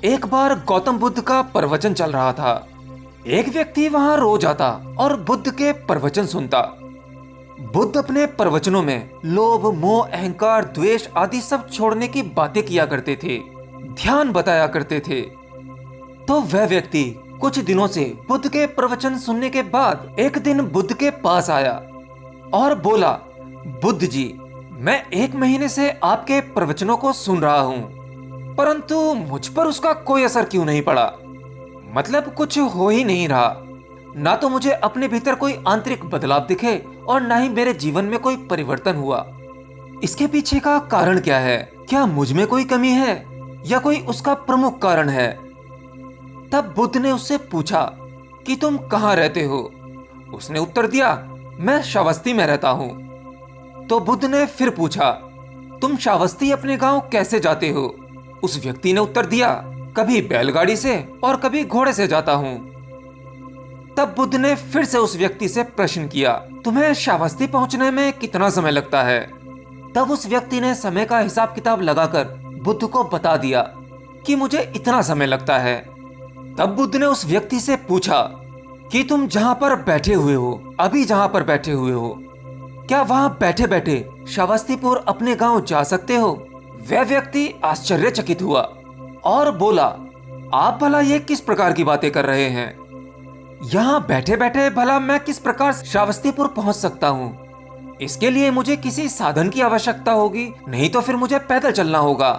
एक बार गौतम बुद्ध का प्रवचन चल रहा था। एक व्यक्ति वहां रोज आता और बुद्ध के प्रवचन सुनता। बुद्ध अपने प्रवचनों में लोभ, मोह, अहंकार, द्वेष आदि सब छोड़ने की बातें किया करते थे, ध्यान बताया करते थे। तो वह व्यक्ति कुछ दिनों से बुद्ध के प्रवचन सुनने के बाद एक दिन बुद्ध के पास आया और बोला, बुद्ध जी, मैं 1 महीने से आपके प्रवचनों को सुन रहा हूं, परंतु मुझ पर उसका कोई असर क्यों नहीं पड़ा? मतलब कुछ हो ही नहीं रहा। ना तो मुझे अपने भीतर कोई आंतरिक बदलाव दिखे और ना ही मेरे जीवन में कोई परिवर्तन हुआ। इसके पीछे का कारण क्या है? क्या मुझ में कोई कमी है या कोई उसका प्रमुख कारण है? तब बुद्ध ने उससे पूछा कि तुम कहाँ रहते हो? उसने उत्तर दिया, मैं श्रावस्ती में रहता हूँ। तो बुद्ध ने फिर पूछा, तुम श्रावस्ती अपने गांव कैसे जाते हो? उस व्यक्ति ने उत्तर दिया, कभी बैलगाड़ी से और कभी घोड़े से जाता हूँ। तब बुद्ध ने फिर से उस व्यक्ति से प्रश्न किया, तुम्हें श्रावस्ती पहुंचने में कितना समय लगता है? तब उस व्यक्ति ने समय का हिसाब किताब लगाकर बुद्ध को बता दिया कि मुझे इतना समय लगता है। तब बुद्ध ने उस व्यक्ति से पूछा कि तुम जहां पर बैठे हुए हो, अभी जहां पर बैठे हुए हो, क्या वहां बैठे बैठे श्रावस्तीपुर अपने गांव जा सकते हो? वह व्यक्ति आश्चर्यचकित हुआ और बोला, आप भला ये किस प्रकार की बातें कर रहे हैं? यहाँ बैठे बैठे भला मैं किस प्रकार श्रावस्तीपुर पहुंच सकता हूँ? इसके लिए मुझे किसी साधन की आवश्यकता होगी, नहीं तो फिर मुझे पैदल चलना होगा।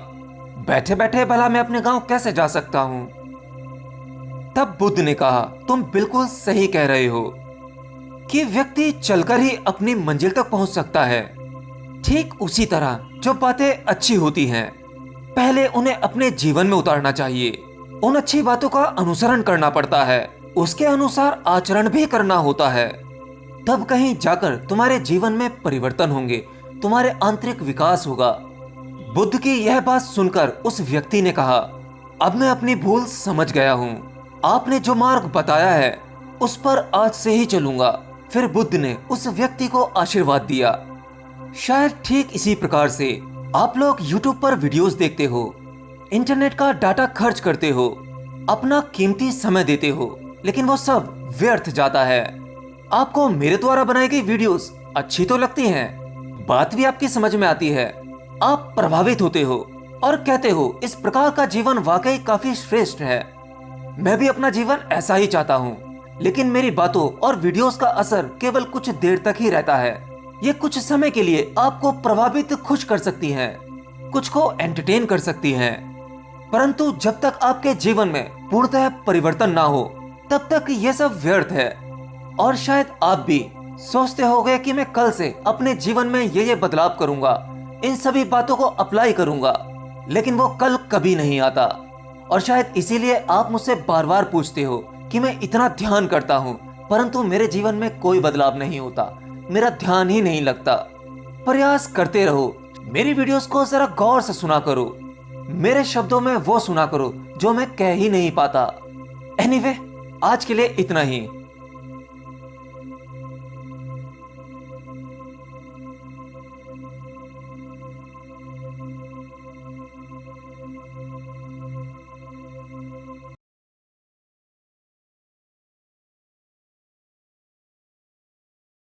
बैठे बैठे भला मैं अपने गांव कैसे जा सकता हूँ? तब बुद्ध ने कहा, तुम बिल्कुल सही कह रहे हो कि व्यक्ति चलकर ही अपनी मंजिल तक पहुंच सकता है। ठीक उसी तरह जो बातें अच्छी होती हैं, पहले उन्हें अपने जीवन में उतारना चाहिए। उन अच्छी बातों का अनुसरण करना पड़ता है, उसके अनुसार आचरण भी करना होता है। तब कहीं जाकर तुम्हारे जीवन में परिवर्तन होंगे, तुम्हारे आंतरिक विकास होगा। बुद्ध की यह बात सुनकर उस व्यक्ति ने कहा, अब मैं अपनी भूल समझ गया हूँ। आपने जो मार्ग बताया है उस पर आज से ही चलूंगा। फिर बुद्ध ने उस व्यक्ति को आशीर्वाद दिया। शायद ठीक इसी प्रकार से आप लोग YouTube पर वीडियोस देखते हो, इंटरनेट का डाटा खर्च करते हो, अपना कीमती समय देते हो, लेकिन वो सब व्यर्थ जाता है। आपको मेरे द्वारा बनाई गई वीडियोस अच्छी तो लगती हैं, बात भी आपकी समझ में आती है, आप प्रभावित होते हो और कहते हो इस प्रकार का जीवन वाकई काफी श्रेष्ठ है। मैं भी अपना जीवन ऐसा ही चाहता हूँ, लेकिन मेरी बातों और वीडियोस का असर केवल कुछ देर तक ही रहता है। ये कुछ समय के लिए आपको प्रभावित, खुश कर सकती हैं, कुछ को एंटरटेन कर सकती हैं, परंतु जब तक आपके जीवन में पूर्णतः परिवर्तन ना हो तब तक ये सब व्यर्थ है। और शायद आप भी सोचते होंगे कि मैं कल से अपने जीवन में ये बदलाव करूंगा, इन सभी बातों को अप्लाई करूंगा, लेकिन वो कल कभी नहीं आता। और शायद इसीलिए आप मुझसे बार बार पूछते हो कि मैं इतना ध्यान करता हूँ परंतु मेरे जीवन में कोई बदलाव नहीं होता, मेरा ध्यान ही नहीं लगता। प्रयास करते रहो, मेरी वीडियोस को जरा गौर से सुना करो, मेरे शब्दों में वो सुना करो जो मैं कह ही नहीं पाता। एनीवे, आज के लिए इतना ही।